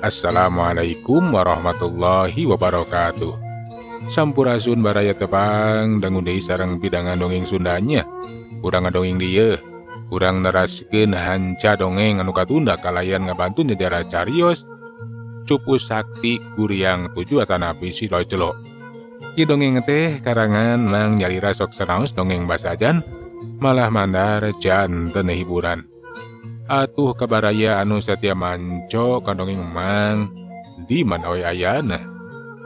Assalamualaikum warahmatullahi wabarakatuh. Sampurasun baraya tepang dangun deui sareng pidangan dongeng Sundanya. Urang ngadongeng dieu, urang neraskeun hanca dongeng anu katunda kalayan ngabantu nyajara carios Cupu Sakti Guryang 7 atanapi si Locelo. Ieu dongeng teh karangan Mang Nyalira sok sanaos dongeng basajan malah mandar janten hiburan. Atuh kabaraya anu satia manco kadongeng Mang di mana we ayana.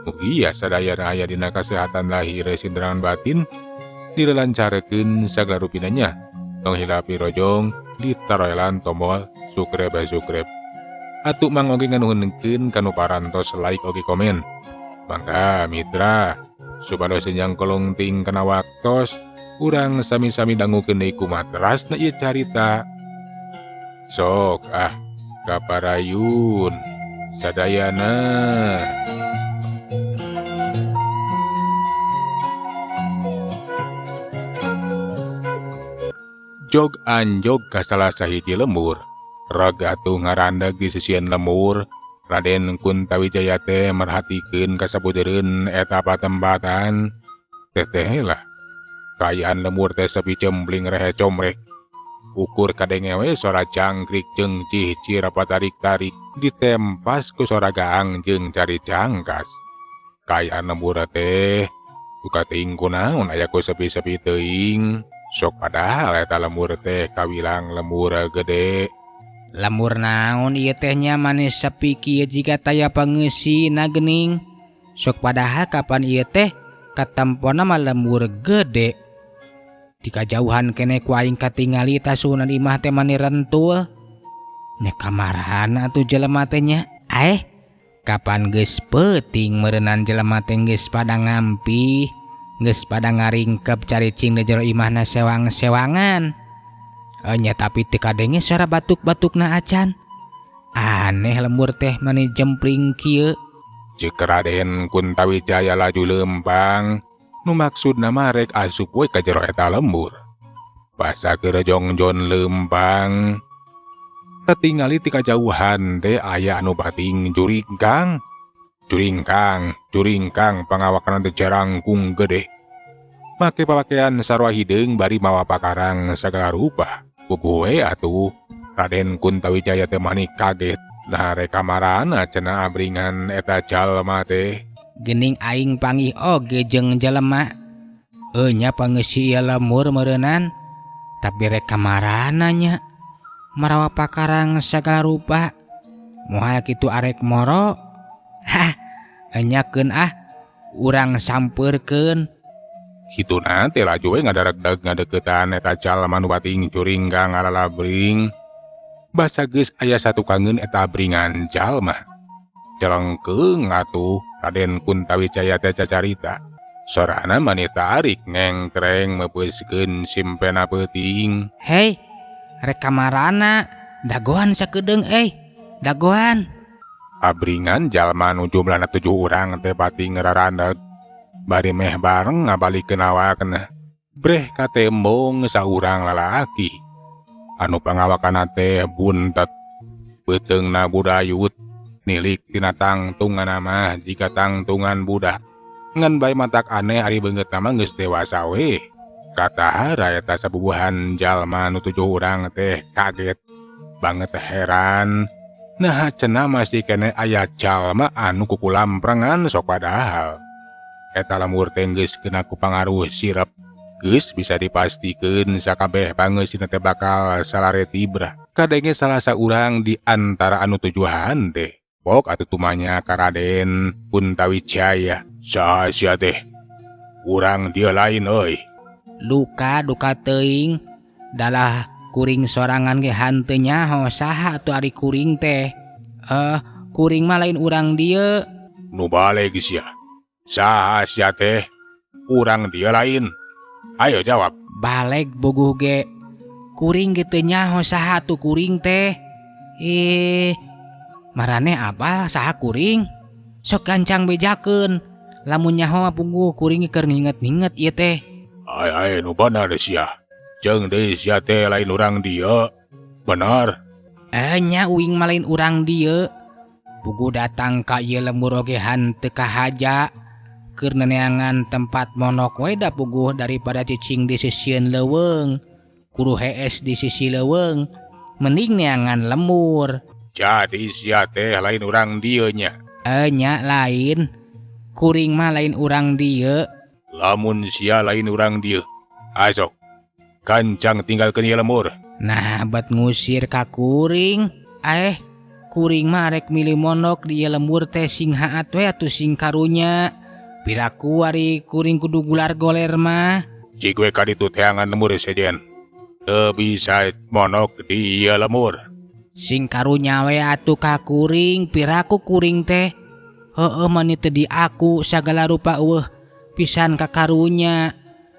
Mugia sadayana aya dina kasehatan lahir sinterangan batin direlancarekeun sagala rupinanya. Tong hilapi rojong ditaroelan tombol subscribe. Atuh Mang oge nganuhunkeun kanu parantos like oge komen. Mangga mitra, supados senyang kolong ting kana waktos urang sami-sami dangukeun deui kumaterasna ieu carita. Sok kaparayun sadayana. Jog anjog ka salah sahiji lembur. Reg atuh ngarandeg di sisieun lembur. Raden Kuntawijaya teh merhatikeun kasapudereun eta patempatan. Teh lah. Kaayaan lembur teh sepi cembling rehe comrek. Ukur kadengewe sora jangkrik jeung cih-cih rapatarik-tarik ditempas ku sora gaang jeung cari cangkas. Kaayaan lembur teh buka teuing kunaon aya ku sepi-sepi teuing. Sok padahal eta lembur teh kawilang lembur gede. Lembur naon ieu teh nya manis sepi kieu jiga taya pangeusina geuning. Sok padahal kapan ieu teh katempona mah lembur gede. Di kajauhan keneh ku aing katingali tasunan imah teh mani rentul. Nya kamarana atuh jelema teh nya. Kapan geus peuting meureunnan jelema teh geus pada ngampi, geus pada ngaringkep caricing di jero imahna sewang-sewangan. Nya tapi teu kadenge suara batuk-batukna acan. Aneh lembur teh mani jempling kieu. Ceuk Raden Kuntawijaya laju lempang. Nu maksudna mah rek asup we ka jero eta lembur. Basa keur jongjon lempang. Katingali ti kajauhan teh aya anu bating juringkang. Juringkang pangawakna teh jarangkung gede. Make papakean sarua hideung bari mawa pakarang sagala rupa. Kukuwe atuh Raden Kuntawijaya teh mani kaget. Nah rek kamarana cenah abringan eta jalma teh. Geuning aing panggih oge jeung jelema. Nya pangeussi ieu lembur meureunnan. Tapi rek kamarana nya marawa pakarang sagala rupa. Moal kitu arek moro. Enyakeun urang sampeurkeun. Hituna teh laju we ngadareg-deg ngadeuketan eta jalma nu bating juringkang alalabring. Basa geus aya satu kangeun eta abringan jalma. Celengkeung atuh Raden Kuntawijaya teh cacarita. Sorana mani tarik ngengkreng meupeuskeun simpena peuting. Hei, rek kamarana, dagohan sakedeung dagohan. Abringan jalma nu jumlahna 7 urang teh pati ngararandeg. Bari meh bareng ngabalikeun awakna. Breh ka tembong saurang lalaki. Anu pangawakana teh buntet. Beuteungna budayut. Nilik tina tangtungan mah jika tangtungan budak. Ngan bae matak aneh ari beungeutna mah geus dewasa we. Katahara eta sabubuhan jalma nu 7 urang teh kaget banget heran. Nah cenah masih kene aya jalma anu kukulamperengan sok padahal. Eta lembur teh geus kena ku pangaruh sirep. Geus bisa dipastikeun sakabeh pangeusina teh bakal salare tibrah. Kadenge salah saurang di antara anu tujuan teh. Pok atuh tumanya ka Raden Kuntawijaya. Saha sia teh? Urang dia lain euy. Duka teuing. Dalah kuring sorangan ge hanteu nyaho saha atuh ari kuring teh. Kuring mah lain urang dieu. Nu balik sia. Saha sia teh? Urang dia lain. Ayo jawab. Balik bogoh ge. Kuring ge teu nyaho saha atuh kuring teh. Marane apal saha kuring? Sok gancang bejakeun. Lamun nyaho pungguh kuring keur nginget-nginget ieu teh. Ai nu bener sia. Jeung deui sia teh lain urang dieu. Bener. Nya uing malain urang dieu. pugu datang ka ieu lembur oge hanteu kahaja keur neangan tempat monok we da puguh daripada cicing di sisieun leuweung kudu hees di sisi leuweung mending neangan lembur. Jadi sia teh lain urang dieu nya. Nya lain kuring mah lain urang dieu. Lamun sia lain urang dieu, asok kancang tinggalkeun ieu lembur. Nah bet ngusir ka kuring. Kuring mah rek milih monok di ieu lembur teh sing haat we atuh sing karunya. Piraku ari kuring kudu gular goler mah. Cik we kaditu teangan lembur sejen. Teu bisa monok di ieu lembur. Sing karunya we atuh ka kuring, piraku kuring teh. Heueuh mani teu di aku sagala rupa eueuh pisan ka karunya.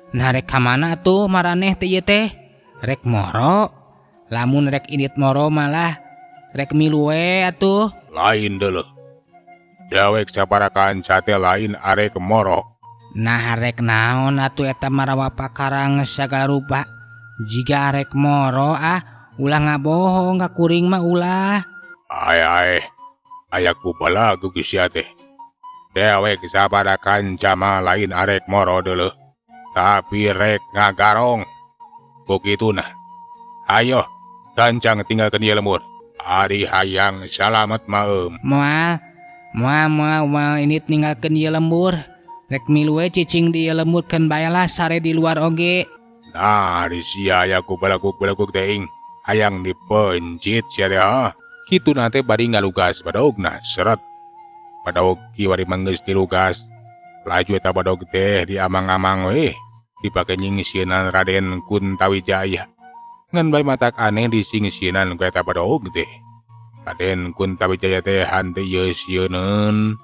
Nah rek ka mana atuh maraneh teh ieu teh? Rek moro. Lamun rek indit moro malah rek milu we atuh. Lain deuleuh. Dawek saparakan sate lain arek moro. Nah rek naon atuh eta marawa pakarang sagala rupa. Jiga arek moro ulah ngabohong ka kuring mah ulah. Ayaku balagu geus sia teh. Dewek sabarakan jama lain arek moro deuleuh. Tapi rek ngagarong. Begituna. Ayo, kancang tinggalkeun ieu lembur. Ari hayang salamet maem. Moal ini tinggalkeun ieu lembur. Rek milu we cicing di ieu lembur keun bayalah sare di luar oge. Nah, ari sia ayaku balaguk teuing. Hayang dipencit sia teh Kitu nate bari ngalugas badogna seret. Badog kiwari manggeus dilugas. Laju eta badog teh diamang-amang we. Dipake nyingsieunan Raden Kuntawijaya. Ngan bae matak aneh disingsieunan ku eta badog teh. Raden Kuntawijaya teh hanteu yeusieun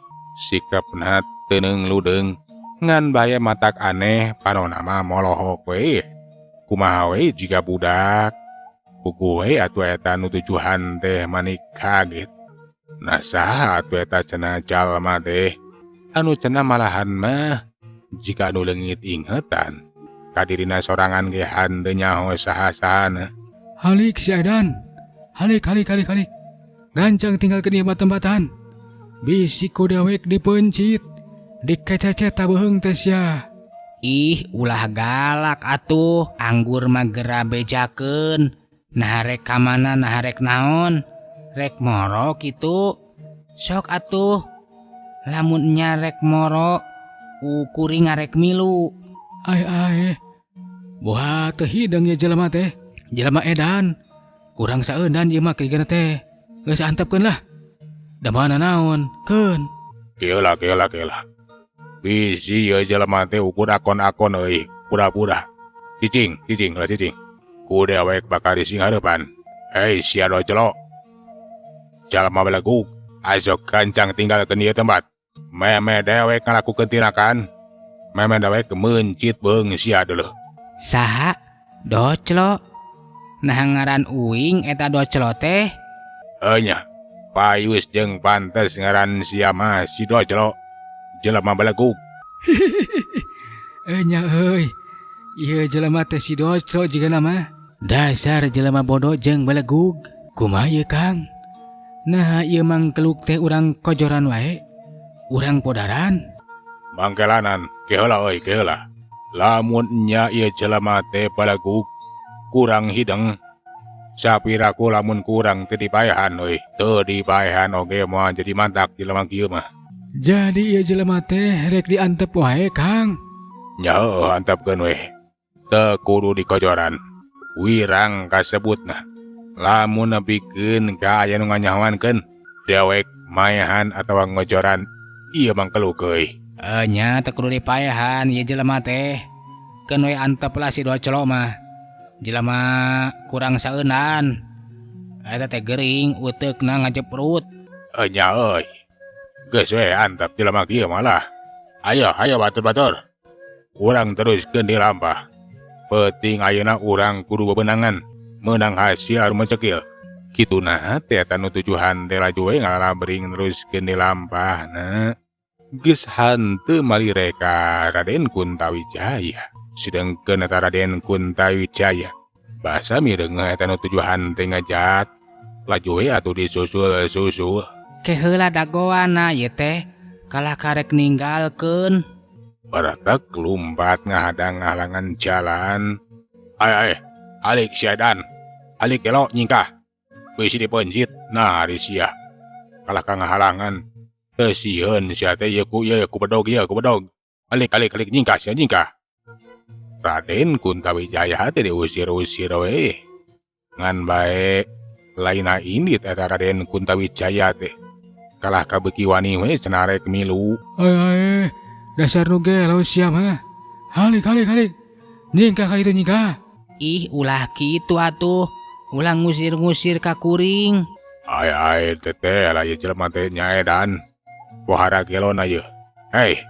sikapna teuneng ludeung. Ngan bae matak aneh panonna mah molohok we. Kumaha we jika budak puguh we atuh eta nu tujuan teh manik kaget. Nah saha atuh eta cenah jalma teh anu cenah malahan mah jika anu leungit ingetan kadirina sorangan ge hanteu nyaho saha-sahana. Halik si Edan, halik. Gancang tinggalkeun ieu tempatan. Bisi ku dewek dipencit, dikececet tabeheung teh sia. Ih, ulah galak atuh, anggur mah gera bejakeun. Nah rek ka mana, nah rek naon? Rek moro kitu. Sok atuh. Lamun nya rek moro, kuring ngarek milu. Ai. Boha teu hideng ya jelema teh. Jelema edan. Kurang saeunan ieu mah kayana teh. Geus antepkeun lah. Da mana naon? Keun. Keula. Bisi ieu jelema teh ukur akon-akon euy, pura-pura. Cicing. Ku dewek bakal dising hareupan. Hei sia docelo. Jalma beleguk, asok kancang tinggalkeun ieu tempat. Meme dewek ngalakukeun tinakan. Meme dewek mencit beung sia deuleuh. Saha? Doclo? Nah ngaran uing eta doclo teh? Nya, payus jeung pantes ngaran sia mah si doclo. Jelema beleguk. Nya euy. Ieu jelema teh si doclo jiga nama. Dasar jelema bodoh jeung belegug. Kumaha ieu Kang? Nah ieu mang keluk teh urang kojoran wae. Urang podaran. Mangkelanan, keheula euy keheula. Lamun nya ieu jelema teh belegug kurang hideng. Sapiraku lamun kurang teu dipaehan euy. Teu dipaehan oge moal jadi mantak jelema kieu mah. Jadi ieu jelema teh rek diantep wae Kang. Nya antepkeun we. Teu kudu dikojoran. Wirang kasebutna. Lamun nepikeun ka aya nu nganyahoankeun dewek maehan atawa ngojoran ieu mah keluk euy. Nya teu kudu dipaehan ieu jelema teh. Keun we antep lah si doclo mah. Jelema kurang saeunan. Eta teh gering uteukna ngajeprut. Nya euy. Geus we antep jelema kieu malah. Ayo batur. Urang teruskeun di lampah. Penting ayeuna urang kudu bebenangan menang hasil anu mencekil. Kituna teh eta nu tujuan teh laju we ngalabring teruskeun di lampahna. Geus hanteu malireka Raden Kuntawijaya. Sedengkeun eta Raden Kuntawijaya basa mireng eta nu tujuan teh ngajat. Laju we atuh disusul-susul. Keheula dagoana ieu teh kalah karek ninggalkeun. Baratak lumpat ngahadang ngahalangan jalan. Ay, alik syadan. Alik elok nyingkah. Bisi dipencit. Nah, hari sia. Kalah ka ngahalangan. Kesieun sia teh ieu ku bedog. Alik nyingkah sia nyingkah. Raden Kuntawijaya teh diusir-usir we. Ngan bae laina indit eta Raden Kuntawijaya teh. Kalah ka beuki wani we cenarek milu. Ai, dasar nu gelo sia mah. Halik. Nyingkah ka itu nyingkah. Ih, ulah kitu atuh. Ulah ngusir-ngusir ka kuring. Ai teteh lah ieu jelema teh nyaedan. Pohara gelona ieu. Hei,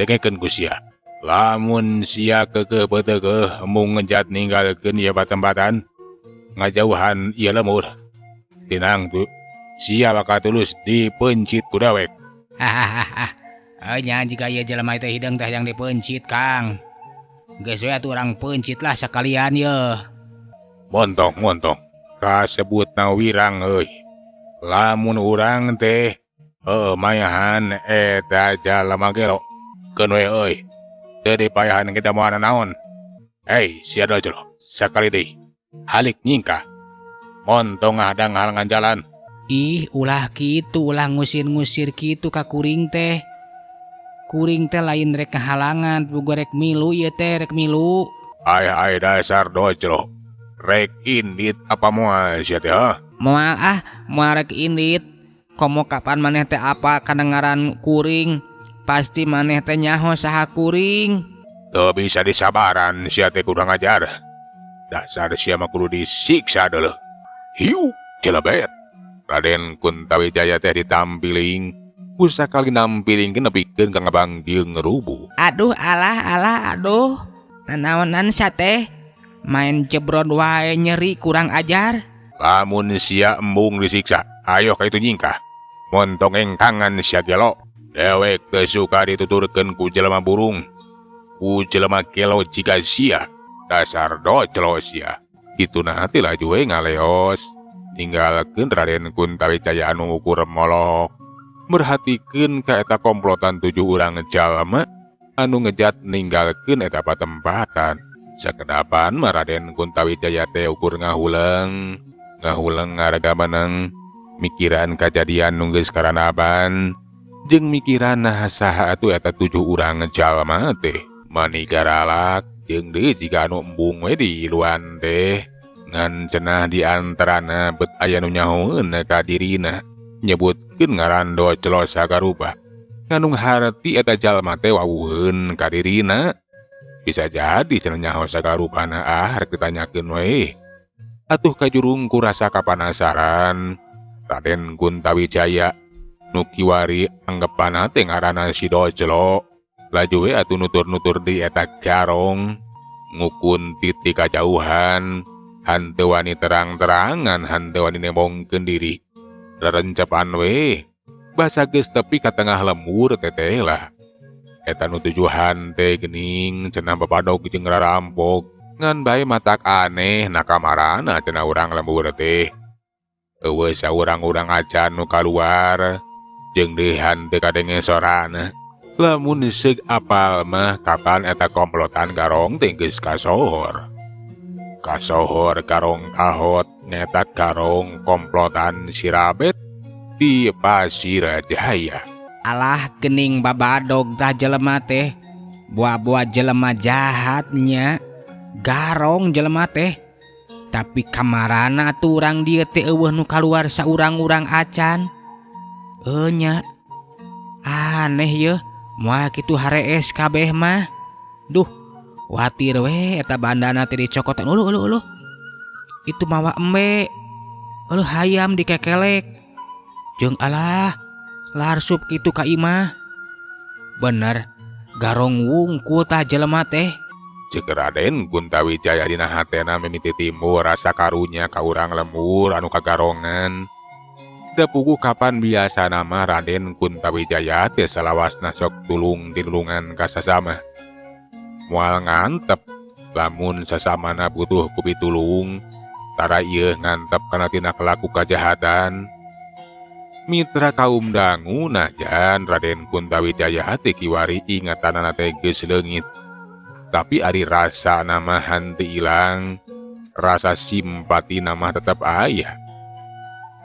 dengekeun ku sia. Lamun sia keukeuh beuteuh embung ngejat ninggalkeun ieu batembatan, ngajauhan ieu lemur. Tinang tu, sia bakal tulus dipencit ku dewek. Hahaha. Nya jika ieu jelema teh hideung teh yang dipencit, Kang. Geus we atuh urang pencit lah sakalian yeuh. Montong, kasebutna wirang euy. Lamun urang teh mayahan eta jalema gelo. Keun we euy. Teu dipayahan kita moal naon. Hei, sia dojlo, sakali deui. Halik nyingkah. Montong ngadang halangan jalan. Ih, ulah kitu, ulah ngusir-ngusir kitu ka kuring teh. Kuring teh lain rek halangan, puguh rek milu ieu teh rek milu. Ai dasar dojlo. Rek indit apa moal sia teh ha? Moal rek indit. Komo kapan maneh teh apa kadengaran kuring? Pasti maneh teh nyaho saha kuring. Teu bisa disabaran sia teh kurang ajar. Dasar sia mah kudu disiksa deuleuh. Hiu, jelebet. Raden Kuntawijaya teh ditampiling. Pusakali nampilingkeun nepikeun ka ngabangdieung ngerubu. Aduh, aduh. Nanaonan sia teh? Main jebrod wae nyeri kurang ajar. Lamun sia embung disiksa, ayo ka itu nyingkah. Montong engkangan sia gelo. Dewek teu suka dituturkeun ku jelema burung. Ku jelema gelo jika sia. Dasar doclo sia. Kituna teh laju we ngaleos. Ninggalkeun Raden Kuntawijaya anu ukur molok. Merhatikeun ka eta komplotan 7 urang jalma anu ngejat ninggalkeun eta patempatan. Sakedapan Raden Kuntawijaya teh ukur ngahuleng ngaraga meneng mikiran kajadian nu geus karanaban jeung mikiran nah saha atuh eta 7 urang jalma teh manigaralak jeung deui jiga anu embung we di luan teh ngan cenah di antarana bet aya nu nyahoeun ka dirina nyebutkeun ngaran doclo sagarupa nganu harti eta jalma teh wawuheun ka dirina. Bisa jadi cenah nyaho sagarupana rek ditanyakeun we. Atuh kajurung ku rasa kapanasaran. Raden Kuntawijaya nu kiwari anggepan teh ngaranna si Doclo. Laju we atuh nutur-nutur di eta garong. Ngukun titi kajauhan. Hanteu wani terang-terangan, hanteu wani nemongkeun diri. Rerencepan we. Basa geus tepi ka tengah lembur teteh lah. Eta nu tujuan teh geuning cenah bapadog jeung rarampok ngan bae matak aneh nakamarana cenah urang lembur teh. Eueuh saurang-urang acan nu kaluar jeung dehan teu kadenge sorana. Lamun seug apal mah kapan eta komplotan garong teh geus kasohor. Kasohor garong kahot nyata garong komplotan sirabet di Pasir Jaya. Alah geuning babadog tah jelema teh. Buah-buah jelema jahatnya. Garong jelema teh. Tapi kamarana atuh urang dieu teh eueuh nu kaluar saurang-urang acan. Nya. Aneh yeuh. Moal kitu harees kabeh mah. Duh, watir we eta bandana teh dicokotan uluh. Itu mawa embe. Uluh hayam dikekelek. Jeung alah larsub kitu ka imah. Bener, garong wungkul tah jelema teh. Ceuk Raden Kuntawijaya dina hatena mimiti timbul rasa karunya ka urang lembur anu kagarongan. Da puguh kapan biasa nama Raden Kuntawijaya teh salawasna sok tulung tinulungan ka sasama. Moal ngantep lamun sasamana butuh ku pitulung, tara ieu ngantep kana tina kelaku kajahatan. Mitra kaum dangu najan Raden Kuntawijaya teh kiwari ingatanana teh geus leungit. Tapi ari rasa nama henteu ilang, rasa simpati nama tetap aya.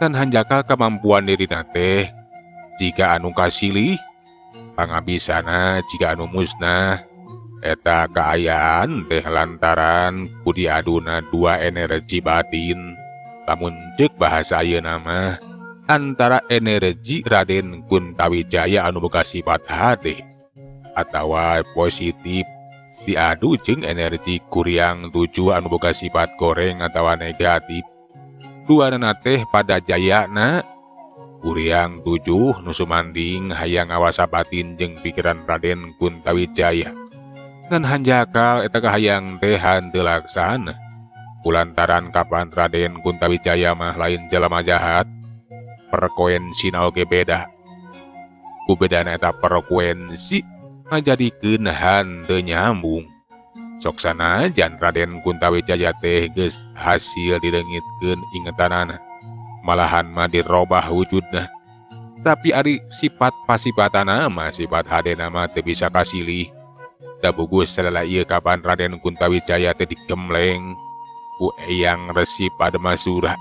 Kan hanjaka kemampuan dirina teh jika anu kasilih, pangabisana jika anu musnah. Eta kaayaan teh lantaran kudiaduna dua energi batin. Lamun ceuk bahasa ayeuna mah antara energi Raden Kuntawijaya anu boga sifat hade atawa positif diadu jeung energi Kuryang Tujuh anu boga sifat goreng atawa negatif. Duanana teh pada jayana Kuryang Tujuh nu sumanding hayang awasa batin jeung pikiran Raden Kuntawijaya. Ngan hanjakal eta kahayang teh henteu laksana. Kulantaran kapan Raden Kuntawijaya mah lain jalema jahat, frekuensina oge beda. Ku bedana eta frekuensi ngajadikeun henteu nyambung. Sok sanajan Raden Kuntawijaya teh geus hasil direungitkeun ingetanana, malahan mah dirobah wujudna. Tapi ari sifat pasifatana mah sifat hadena mah teu bisa kasilih. Da bugus salala ieu kapan Raden Kuntawijaya teh digemleng ku Eyang Resi Padmasura.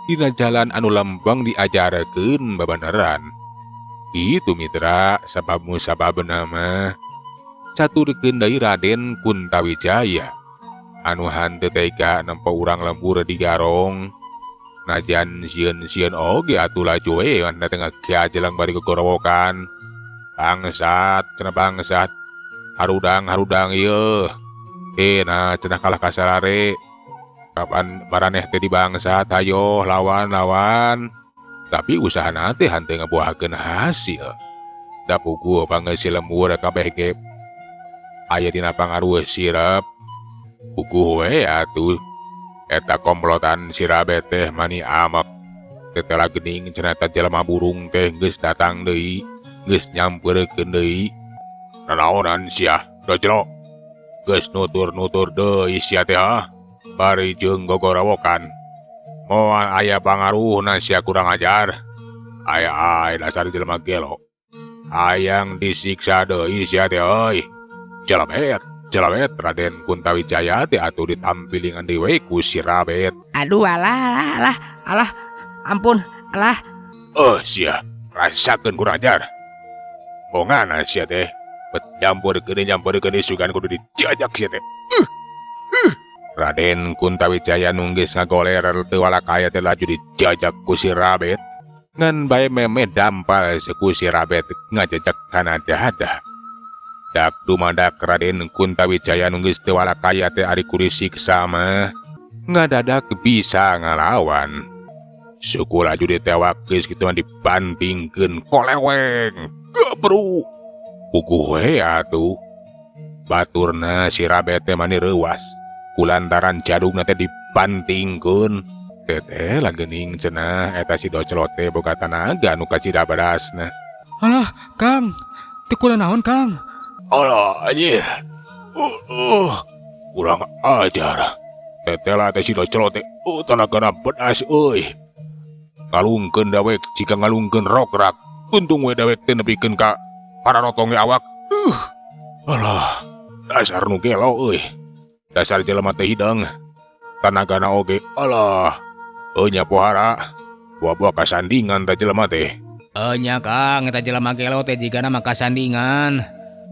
Dina jalan anu lempeng diajarkeun babaneran. Itu mitra sababmu sababna mah caturkeun deui Raden Kuntawijaya anu henteu tega nempo urang lembur di garong. Najan sieun-sieun oge atuh laju we anda tengah kiajelang bari gegorowokan. Bangsat cenah bangsat, harudang ieu. Nah cenah kalah kasarare. Kapan maraneh teh di bangsat, hayo lawan. Tapi usahana teh henteu ngabuahkeun hasil. Da puguh pangeus si lembur kabeh ge aya dina pangaruh sirep. Puguh we atuh. Eta komplotan sirabe teh mani amek. Tetela geuning cenah eta jelema burung teh geus datang deui, geus nyampeurkeun deui. Nanaonan sia, Dojro? Geus nutur-nutur deui sia teh bari jeung gogorowokan. Moal aya pangaruhna sia kurang ajar. Aya dasar jelema gelo. Hayang disiksa deui sia teh euy. Jelabet Raden Kuntawijaya teh atuh ditampilingan deui ku si Rabet. Aduh alah, ampun, alah. Sia, rasakeun kurang ajar. Bongana sia teh, bet nyampurkeun isugan kudu dijajak sia teh. Raden Kuntawijaya nunggis ngagoler teu walak aya teh laju dijajak ku si Rabet. Ngan bae meme dampal ku si Rabet ngajajak kana dada. Dak dumadak Raden Kuntawijaya nunggis teu walak aya teh ari kudu siksa mah ngadadak bisa ngalawan. Suku laju ditewak geus kitu dibantingkeun koleweng. Gebru. Puguh we atuh. Baturna si Rabet teh mani reuwas. Kulantaran jadugna teh dibantingkeun. Teteh langeuning cenah eta si Doclot teh boga tanaga anu kacida badasna. Alah, Kang. Teu kudu naon, Kang? Alah anjir. Kurang ajar. Teteh teh si Doclot teh tanagana bedas euy. Ngalungkeun dawek jika ngalungkeun rokrak. Untung we dawek teh nepikeun ka paranotonge awak. Alah, dasar nu gelo euy. Dasar jelema teh hidang. Tanagana oge. Alah. Nya pohara. Buah-buah kasandingan teh jelema teh. Nya Kang, eta jelema gelo teh jigana mah kasandingan.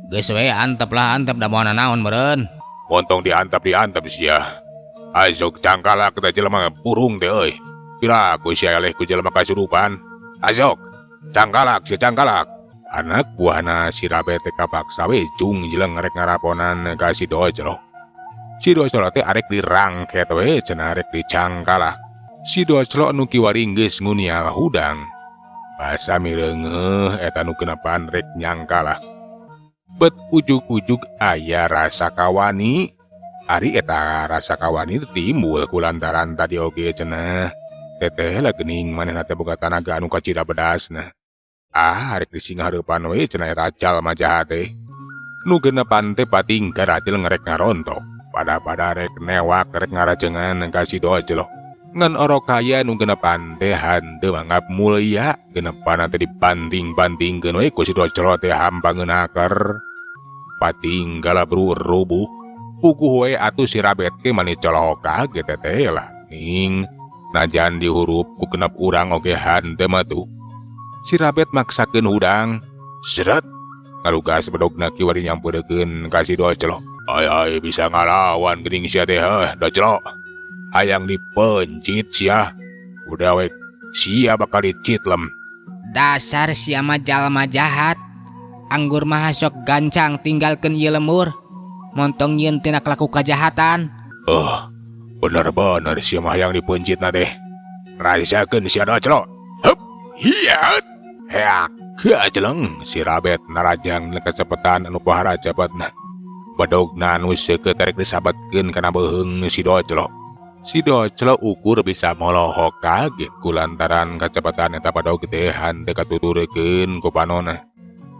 Geus we antep da moal naon meureun. Montong diantep sia. Azok cangkalak teh jelema burung teh euy. Piraku sia eleh ku jelema kasurupan. Azok, cangkalak. Anak buahna si Rabet teh kapaksa we cung jeleng rek ngaraponan ka si Doclot. Si Doclot teh arek dirangket we cenah arek dicangkalak. Si Doclot nu kiwari geus ngunial hudang. Basa mireungeuh eta nu kenapan rek nyangkalak. Bet ujug-ujug aya rasa kawani. Ari eta rasa kawani timbul kulantaran tadi oge cenah teteh geuning manehna teh boga tanaga anu kacida bedasna. Arek disinggah hareupan we cenah eta jalma jahat teh. Nu geunepan teh pating garajel ngerek ngarontok. Pada rek newak rek ngarajengan ka si Doclot. Ngan orok kaya nu genepan teh henteu mangap mulia, genepan teh dibanting-bantingkeun we ku si docelo teh hampangeun patinggala rubuh. Puguh we atuh si Rabet ke mani colok kaget teh lah. Ning najan dihurup ku genep urang oge henteu matuh. Si Rabet maksakeun hudang. Seret ngalugas bedogna kiwari nyampurekeun ka si docelo. Ai bisa ngalawan geuning sia teh docelo. Hayang dipencit sia. Udah we sia bakal dicitlem. Dasar sia mah jalma jahat. Anggur mah sok gancang tinggalkeun ieu lemur. Montong nyieun tina kelaku kajahatan. Bener-bener sia mah hayang dipencit na teh. Rasakeun sia docelo. Hup, hiat. Heak, kajeleng si Rabet narajang neuk kacepetan anu pahara cepetna. Badogna anu seukeut tarik disabetkeun kana beuheung si docelo. Si docelo ukur bisa molohok kaget kulantaran kacepetan eta badog teh henteu katuturekeun ku panonna.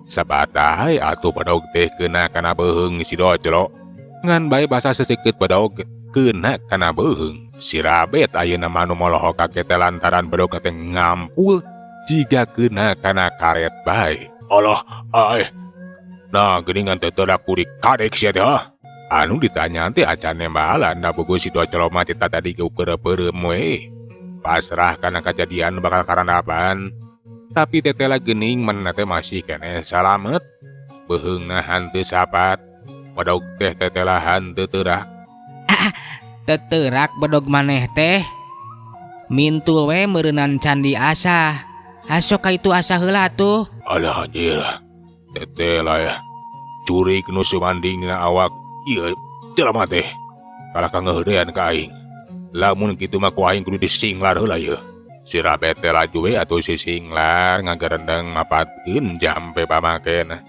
Sabatai atuh badog teh keuna kana beuheung si docelo. Ngan bae basa seseukeut badog keuna kana beuheung. Si Rabet ayeuna mah anu molohok kaget lantaran badog teh ngampul jiga keuna kana karet bae. Allah, nah geuningan teu teu kudik kadek sia teh. Anu ditanya teh acan nembalan da bogo si docelo mah tita tadi keukeureup we. Pasrah kana kejadian bakal karandapan. Tapi tetela geuning manehna teh masih keneh salamet. Beuheungna henteu sapat. Badog teh tetela henteu teurak. Teteurak bedog maneh teh. Mintul we meureunan candi asa. Asok ka itu asa heula tuh. Alah anjir. Tetela ya. Curik nu sumanding dina awak. Ieu jelema teh. Kalah kangeuheudean ka aing. Lamun kitu mah ku aing kudu disinglar heula ieu. Si Rabet teh laju we atuh si singlar ngagarendeng mapatkeun jampe pamakena.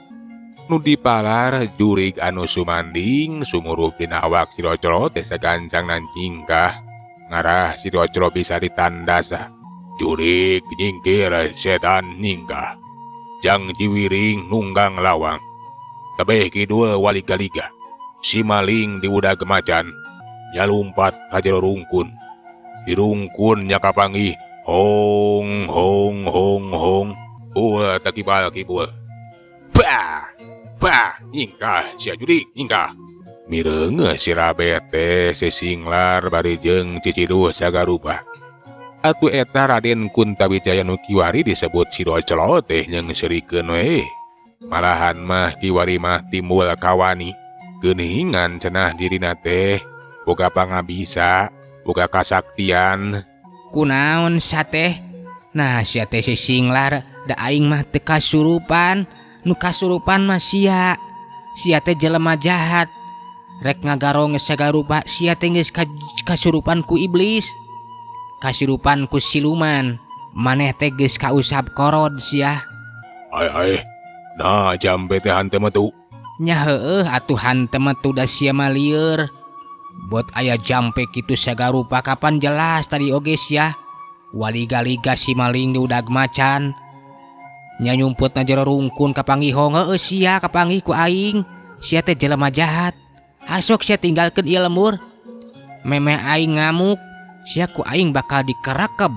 Nu dipalar jurig anu sumanding sumurup dina awak si docelo teh sagancang nan cingkah. Ngarah si docelo bisa ditandasa. Jurig nyingkir setan ningkah. Jang jiwiring nunggang lawang. Tebeh kidul wali galiga. Si maling di udah gemacan. Nyalumpat ka jero rungkun. Di rungkun nya kapanggih. Hong hong hong hong. Tak kibal. Bah nyingkah sia jurig nyingkah. Mireungeuh si Rabet teh sesinglar bari jeung Cicidus sagarupa. Atuh eta Raden Kuntawijaya nu kiwari disebut si docelo teh nyeungsirikeun we. Malahan mah kiwari mah timbul kawani. Geuningan cenah dirina teh boga pangabisa, boga kasaktian. Kunaon sateh? Nah sia teh si singlar da aing mah teu kasurupan. Nu kasurupan mah sia. Sia teh jelema jahat. Rek ngagarong sagarupa sia teh geus kasurupan ku iblis. Kasurupan ku siluman. Maneh teh geus kausap korod sia. Ai. Nah jambe teh henteu metu. Nya heueuh atuh henteu metu da sia mah lieur. Bot aya jampe kitu sagarupa kapan jelas tadi oge sia. Waliga-liga si maling di udag macan. Nya nyumputna jero rungkun kapanggih heueuh sia kapanggih ku aing. Sia teh jelema jahat. Asok sia tinggalkeun ieu lemur. Memeh aing ngamuk. Sia ku aing bakal dikerekeb.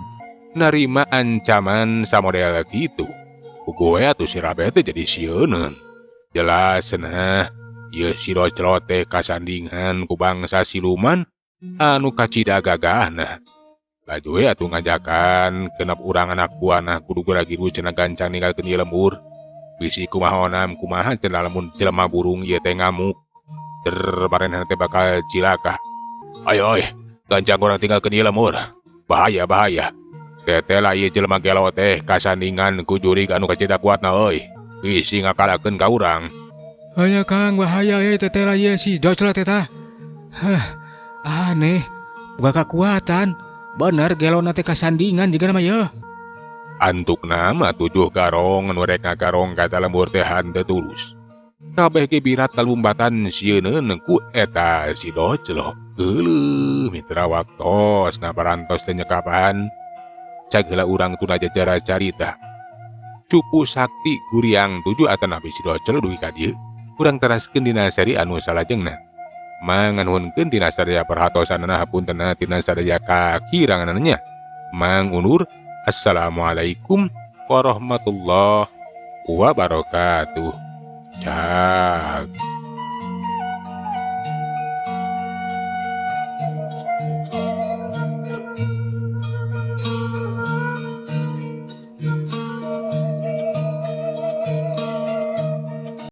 Narima ancaman samodel kitu. Puguh we atuh si Rabet teh jadi sieuneun. Jelas cenah ieu si docelo teh kasandingan ku bangsa siluman anu kacida gagahna. Laju we atuh ngajakan genep urang anak buahna kudu geragiru cenah gancang ninggalkeun ieu lembur. Bisi kumaha cenah lamun jelema burung ieu teh ngamuk. Marenehna teh bakal cilaka. Ayo gancang urang tinggalkeun ieu lembur. Bahaya. Tetela ieu jelema gelo teh kasandingan ku jurig anu kacida kuatna euy. Bisi ngakalakeun ka urang. Aya Kang bahaya tetela ieu si docelo teh tah. Aneh. Boga kakuatan. Bener gelona teh kasandingan jigana mah yeuh. Antukna mah 7 garong nu rek ngagarong ka lembur teh henteu tulus. Kabeh ge birat kalumbatan sieuneuneun ku eta si docelo. Geuleuh mitra waktos na parantos teh nyekapan. Cak heula urang tuna jajara carita. Cupu sakti guriang 7 atanapi si docelo dugi ka dieu. Urang teraskeun dina seri anu salajengna. Manganuhunkeun tina sadaya perhatosanana hapuntenna tina sadaya kakiranganannya. Mang undur. Assalamualaikum warahmatullahi wabarakatuh. Cak.